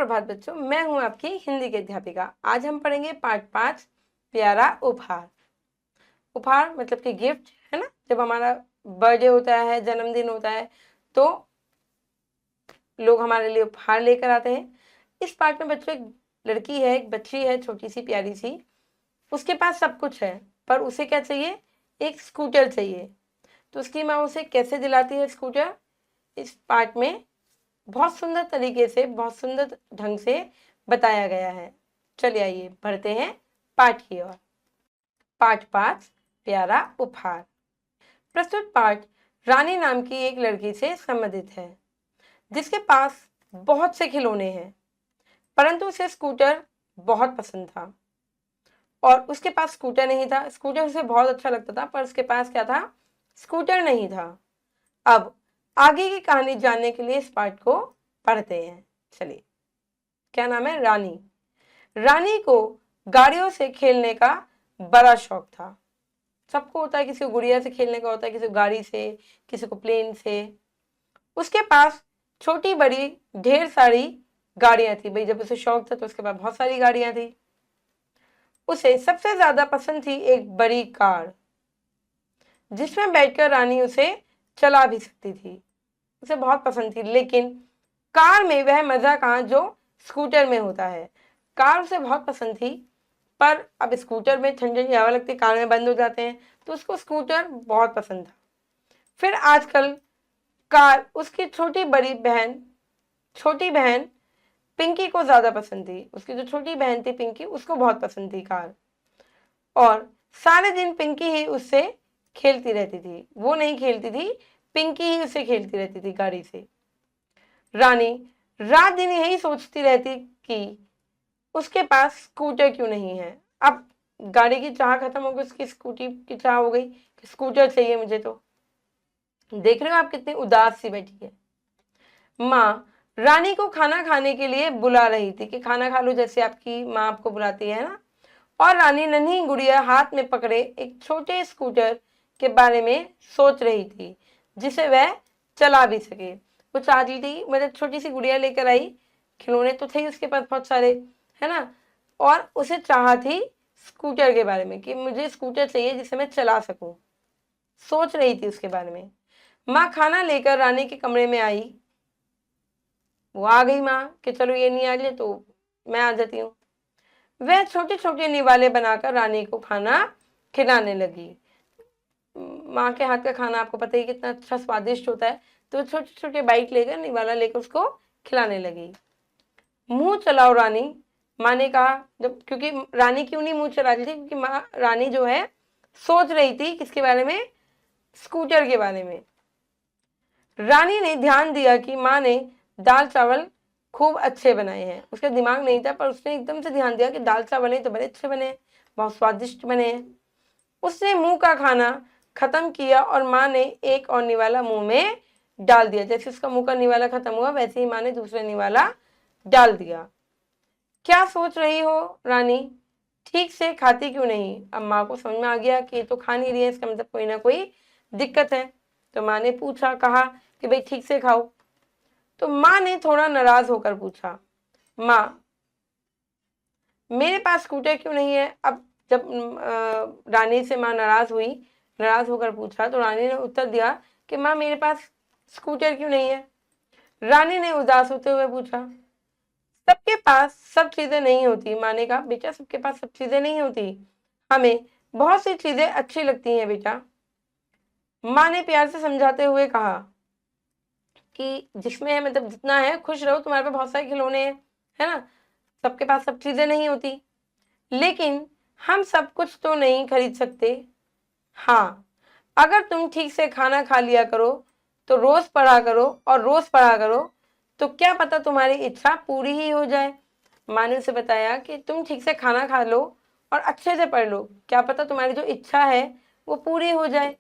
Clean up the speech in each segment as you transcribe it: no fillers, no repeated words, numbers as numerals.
सुप्रभात बच्चों, मैं हूं आपकी हिंदी की अध्यापिका। आज हम पढ़ेंगे पाठ 5 प्यारा उपहार। उपहार मतलब कि गिफ्ट है ना। जब हमारा बर्थडे होता है, जन्मदिन होता है, तो लोग हमारे लिए उपहार लेकर आते हैं। इस पाठ में बच्चों एक लड़की है, एक बच्ची है, छोटी सी प्यारी सी। उसके पास सब कुछ है, पर उसे क्या चाहिए? एक स्कूटर चाहिए। तो उसकी माँ उसे कैसे दिलाती है स्कूटर, इस पाठ में बहुत सुंदर तरीके से, बहुत सुंदर ढंग से बताया गया है। चलिए आइए बढ़ते हैं पाठ की ओर। पाठ 5 प्यारा उपहार। प्रस्तुत पाठ रानी नाम की एक लड़की से संबंधित है, जिसके पास बहुत से खिलौने हैं, परंतु उसे स्कूटर बहुत पसंद था। और उसके पास स्कूटर नहीं था। स्कूटर उसे बहुत अच्छा लगता था, पर उसके पास क्या था? स्कूटर नहीं था। अब आगे की कहानी जानने के लिए इस पाठ को पढ़ते हैं। चलिए, क्या नाम है? रानी। रानी को गाड़ियों से खेलने का बड़ा शौक था। सबको होता है, किसी को गुड़िया से खेलने का होता है, किसी को गाड़ी से, किसी को प्लेन से। उसके पास छोटी बड़ी ढेर सारी गाड़ियां थी। भाई, जब उसे शौक था तो उसके पास बहुत सारी गाड़ियां थी। उसे सबसे ज्यादा पसंद थी एक बड़ी कार, जिसमें बैठकर रानी उसे चला भी सकती थी। उसे बहुत पसंद थी, लेकिन कार में वह मजा कहाँ जो स्कूटर में होता है। कार उसे बहुत पसंद थी, पर अब स्कूटर में ठंडी ठंडी हवा लगती है, कार में बंद हो जाते हैं, तो उसको स्कूटर बहुत पसंद था। फिर आजकल कार उसकी छोटी बहन पिंकी को ज्यादा पसंद थी। उसकी जो छोटी बहन थी पिंकी, उसको बहुत पसंद थी कार। और सारे दिन पिंकी ही उससे खेलती रहती थी। वो नहीं खेलती थी, पिंकी ही उससे खेलती रहती थी गाड़ी से। रानी रात दिन यही सोचती रहती कि उसके पास स्कूटर क्यों नहीं है। अब गाड़ी की चाह खत्म हो गई, उसकी स्कूटी की चाह हो गई कि स्कूटर चाहिए मुझे। तो देख रहे हो आप कितनी उदास सी बैठी है। माँ रानी को खाना खाने के लिए बुला रही थी कि खाना खा लो, जैसे आपकी माँ आपको बुलाती है ना। और रानी नन्ही गुड़िया हाथ में पकड़े एक छोटे स्कूटर के बारे में सोच रही थी, जिसे वह चला भी सके। वो चाहती थी, मतलब छोटी सी गुड़िया लेकर आई, खिलौने तो थे उसके पास बहुत सारे, है ना। और उसे चाह थी स्कूटर के बारे में कि मुझे स्कूटर चाहिए जिसे मैं चला सकूं। सोच रही थी उसके बारे में। माँ खाना लेकर रानी के कमरे में आई। वो आ गई माँ कि चलो ये नहीं आ रही तो मैं आ जाती हूँ। वह छोटे छोटे निवाले बनाकर रानी को खाना खिलाने लगी। माँ के हाथ का खाना आपको पता ही कितना अच्छा स्वादिष्ट होता है। तो छोटे छोटे बाइट लेकर, निवाला लेकर उसको खिलाने लगी। मुंह चलाओ रानी, माँ ने कहा। जब क्योंकि रानी क्यों नहीं मुंह चला रही थी? क्योंकि माँ रानी जो है सोच रही थी किसके बारे में? स्कूटर के बारे में। रानी ने ध्यान दिया कि माँ ने दाल चावल खूब अच्छे बनाए हैं। उसका दिमाग नहीं था, पर उसने एकदम से ध्यान दिया कि दाल चावल तो बड़े अच्छे बने हैं, बहुत स्वादिष्ट बने हैं। उसने मुंह का खाना खत्म किया और माँ ने एक और निवाला मुंह में डाल दिया। जैसे उसका मुंह का निवाला खत्म हुआ, वैसे ही माँ ने दूसरा निवाला डाल दिया। क्या सोच रही हो रानी? ठीक से खाती क्यों नहीं? अब माँ को समझ में आ गया कि ये तो खा नहीं रही है, इसका मतलब कोई ना कोई दिक्कत है। तो माँ ने कहा कि भाई ठीक से खाओ। तो माँ ने थोड़ा नाराज होकर पूछा, माँ मेरे पास स्कूटर क्यों नहीं है? अब जब रानी से माँ नाराज होकर पूछा, तो रानी ने उत्तर दिया कि माँ मेरे पास स्कूटर क्यों नहीं है? रानी ने उदास होते हुए पूछा, सबके पास सब चीजें नहीं होती। माँ ने कहा, बेटा सबके पास सब चीजें नहीं होती, हमें बहुत सी चीजें अच्छी लगती हैं बेटा। माँ ने प्यार से समझाते हुए कहा कि जिसमें है, मतलब जितना है खुश रहो, तुम्हारे पास बहुत सारे खिलौने हैं, है ना। सबके पास सब चीजें नहीं होती, लेकिन हम सब कुछ तो नहीं खरीद सकते। हाँ, अगर तुम ठीक से खाना खा लिया करो, तो रोज पढ़ा करो और रोज पढ़ा करो, तो क्या पता तुम्हारी इच्छा पूरी ही हो जाए। माँ ने उसे बताया कि तुम ठीक से खाना खा लो और अच्छे से पढ़ लो, क्या पता तुम्हारी जो इच्छा है वो पूरी हो जाए।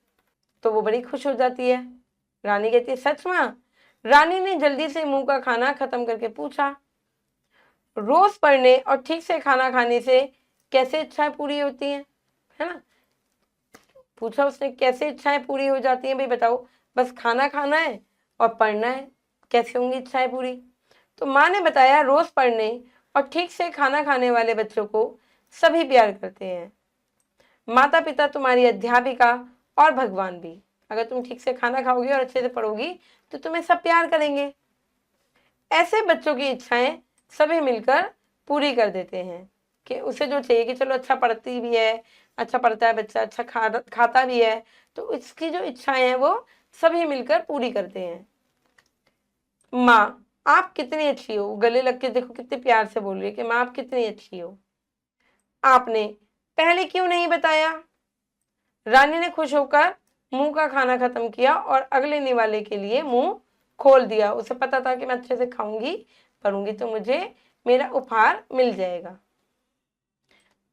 तो वो बड़ी खुश हो जाती है। रानी कहती है, सच माँ? रानी ने जल्दी से मुंह का खाना खत्म करके पूछा, रोज पढ़ने और ठीक से खाना खाने से कैसे इच्छाएं पूरी होती हैं, है ना। पूछा उसने, कैसे इच्छाएं पूरी हो जाती हैं भाई बताओ? बस खाना खाना है और पढ़ना है, कैसे होंगी इच्छाएं पूरी? तो माँ ने बताया रोज पढ़ने और ठीक से खाना खाने वाले बच्चों को सभी प्यार करते हैं। माता पिता तुम्हारी अध्यापिका और भगवान भी। अगर तुम ठीक से खाना खाओगी और अच्छे से पढ़ोगी तो तुम्हें सब प्यार करेंगे। ऐसे बच्चों की इच्छाएं सभी मिलकर पूरी कर देते हैं कि उसे जो चाहिए कि चलो अच्छा पढ़ती भी है, अच्छा पढ़ता है बच्चा, अच्छा खाता भी है, तो इसकी जो इच्छाएं हैं वो सभी मिलकर पूरी करते हैं। माँ आप कितनी अच्छी हो, गले लग के देखो कितने प्यार से बोल रही है कि माँ आप कितनी अच्छी हो, आपने पहले क्यों नहीं बताया। रानी ने खुश होकर मुंह का खाना खत्म किया और अगले निवाले के लिए मुंह खोल दिया। उसे पता था कि मैं अच्छे से खाऊंगी पढ़ूंगी तो मुझे मेरा उपहार मिल जाएगा।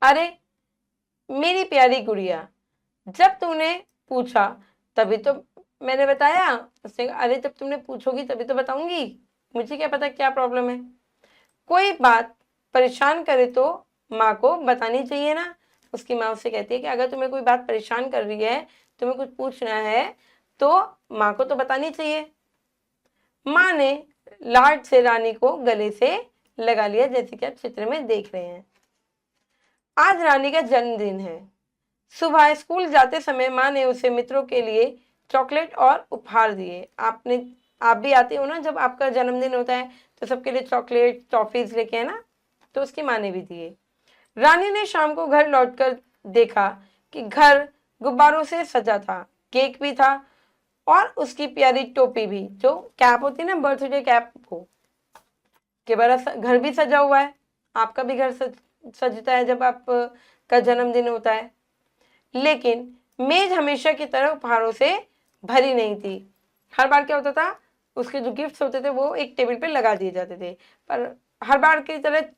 अरे मेरी प्यारी गुड़िया, जब तूने पूछा तभी तो मैंने बताया। उसने कहा अरे जब तुमने पूछोगी तभी तो बताऊंगी, मुझे क्या पता क्या प्रॉब्लम है। कोई बात परेशान करे तो माँ को बतानी चाहिए ना। उसकी माँ उससे कहती है कि अगर तुम्हें कोई बात परेशान कर रही है, तुम्हें कुछ पूछना है तो माँ को तो बतानी चाहिए। माँ ने लाड से रानी को गले से लगा लिया, जैसे कि आप चित्र में देख रहे हैं। आज रानी का जन्मदिन है। सुबह स्कूल जाते समय माँ ने उसे मित्रों के लिए चॉकलेट और उपहार दिए। आप भी आते हो ना जब आपका जन्मदिन होता है तो सबके लिए चॉकलेट टॉफीज लेके, है ना, तो उसकी माँ ने भी दिए। रानी ने शाम को घर लौटकर देखा कि घर गुब्बारों से सजा था, केक भी था और उसकी प्यारी टोपी भी, जो कैप होती है ना बर्थडे कैप, वो कि बड़ा घर भी सजा हुआ है। आपका भी घर सजता है जब आप का जन्मदिन होता है। लेकिन मेज हमेशा की तरह उपहारों से भरी नहीं थी। हर बार क्या होता था, उसके जो गिफ्ट्स होते थे वो एक टेबल पे लगा दिए जाते थे, पर हर बार की तरह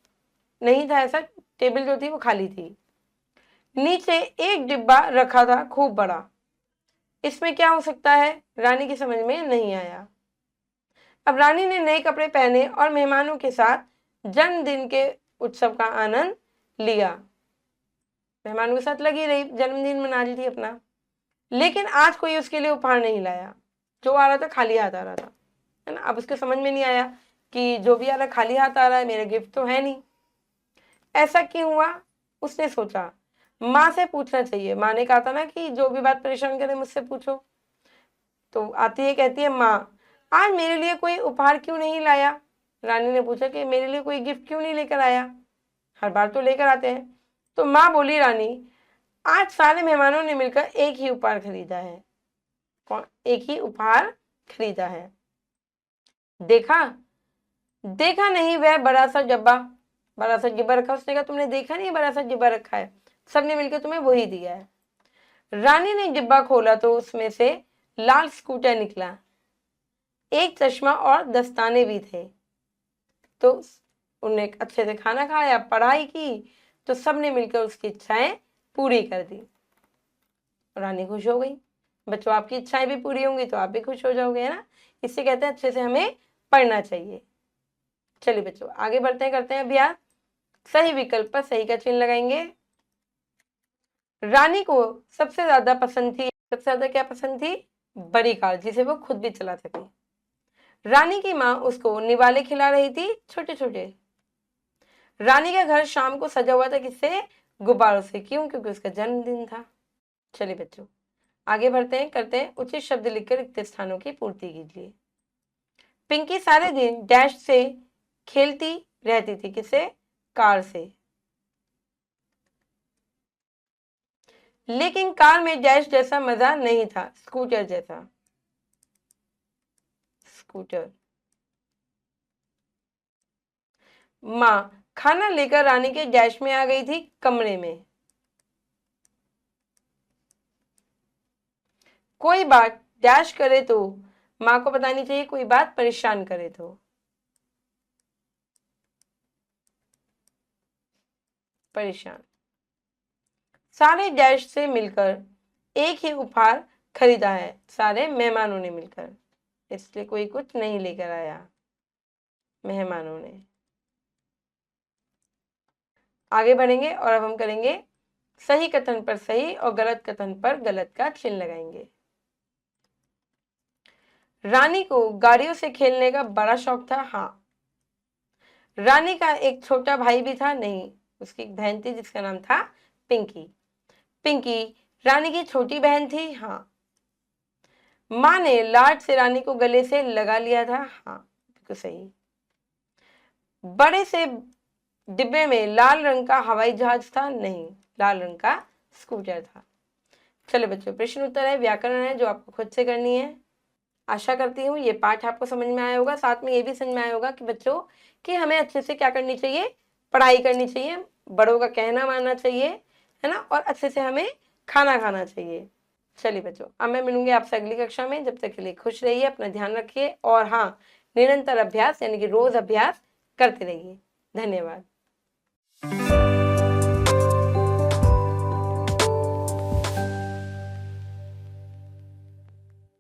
नहीं था ऐसा। टेबल जो थी वो खाली थी। नीचे एक डिब्बा रखा था खूब बड़ा। इसमें क्या हो सकता है, रानी की समझ में नहीं आया। अब रानी ने नए कपड़े पहने और मेहमानों के साथ जन्मदिन के उत्सव का आनंद लिया। मेहमानों के साथ लगी रही, जन्मदिन मना रही थी अपना। लेकिन आज कोई उसके लिए उपहार नहीं लाया। जो आ रहा था खाली हाथ आ रहा था, है ना। अब उसके समझ में नहीं आया कि जो भी आ रहा खाली हाथ आ रहा है, मेरा गिफ्ट तो है नहीं। ऐसा क्यों हुआ, उसने सोचा माँ से पूछना चाहिए। माँ ने कहा था ना कि जो भी बात परेशान करे मुझसे पूछो। तो आती है, कहती है माँ आज मेरे लिए कोई उपहार क्यों नहीं लाया। रानी ने पूछा कि मेरे लिए कोई गिफ्ट क्यों नहीं लेकर आया, हर बार तो लेकर आते हैं। तो माँ बोली रानी आज सारे मेहमानों ने मिलकर एक ही उपहार खरीदा है। कौन एक ही उपहार खरीदा है। देखा देखा नहीं, वह बड़ा सा डिब्बा रखा। उसने कहा तुमने देखा नहीं, बड़ा सा डिब्बा रखा है, सबने मिलकर तुम्हें वही दिया है। रानी ने डिब्बा खोला तो उसमें से लाल स्कूटर निकला। एक चश्मा और दस्ताने भी थे। तो उन्हें अच्छे से खाना खाया, पढ़ाई की, तो सबने मिलकर उसकी इच्छाएं पूरी कर दी। रानी खुश हो गई। बच्चों आपकी इच्छाएं भी पूरी होंगी तो आप भी खुश हो जाओगे, है ना। इससे कहते हैं अच्छे से हमें पढ़ना चाहिए। चलिए बच्चों आगे बढ़ते हैं, करते हैं अभ्यास। सही विकल्प पर सही का चिन्ह लगाएंगे। रानी को सबसे ज्यादा पसंद थी, सबसे ज्यादा क्या पसंद थी, बड़ी कार जिसे वो खुद भी चला सके। रानी की माँ उसको निवाले खिला रही थी छोटे छोटे। रानी का घर शाम को सजा हुआ था किससे, गुब्बारों से। क्यों, क्योंकि उसका जन्मदिन था। चलिए बच्चों आगे बढ़ते हैं, करते हैं उचित शब्द लिखकर रिक्त स्थानों की पूर्ति कीजिए। पिंकी सारे दिन डैश से खेलती रहती थी, किससे, कार से। लेकिन कार में डैश जैसा मजा नहीं था, स्कूटर जैसा। स्कूटर। माँ खाना लेकर रानी के डैश में आ गई थी कमरे में। कोई बात डैश करे तो माँ को बतानी चाहिए, कोई बात परेशान करे तो। परेशान। सारे डैश से मिलकर एक ही उपहार खरीदा है, सारे मेहमानों ने मिलकर, इसलिए कोई कुछ नहीं लेकर आया, मेहमानों ने। आगे बढ़ेंगे और अब हम करेंगे सही कथन पर सही और गलत कथन पर गलत का चिन्ह लगाएंगे। रानी को गाड़ियों से खेलने का बड़ा शौक था। हाँ, रानी का एक छोटा भाई भी था? नहीं, उसकी एक बहन थी जिसका नाम था पिंकी। पिंकी रानी की छोटी बहन थी? हाँ। माँ ने लाड से रानी को गले से लगा लिया था? हाँ, बिल्कुल सही। बड़े से डिब्बे में लाल रंग का हवाई जहाज था? नहीं, लाल रंग का स्कूटर था। चलो बच्चों, प्रश्न उत्तर है, व्याकरण है, जो आपको खुद से करनी है। आशा करती हूँ ये पाठ आपको समझ में आया होगा। साथ में ये भी समझ में आया होगा कि बच्चों कि हमें अच्छे से क्या करनी चाहिए, पढ़ाई करनी चाहिए, बड़ों का कहना मानना चाहिए, है ना, और अच्छे से हमें खाना खाना चाहिए। चलिए बच्चों, अब मैं मिलूंगी आपसे अगली कक्षा में। जब तक के लिए खुश रहिए, अपना ध्यान रखिए, और हाँ, निरंतर अभ्यास यानी कि रोज अभ्यास करते रहिए। धन्यवाद।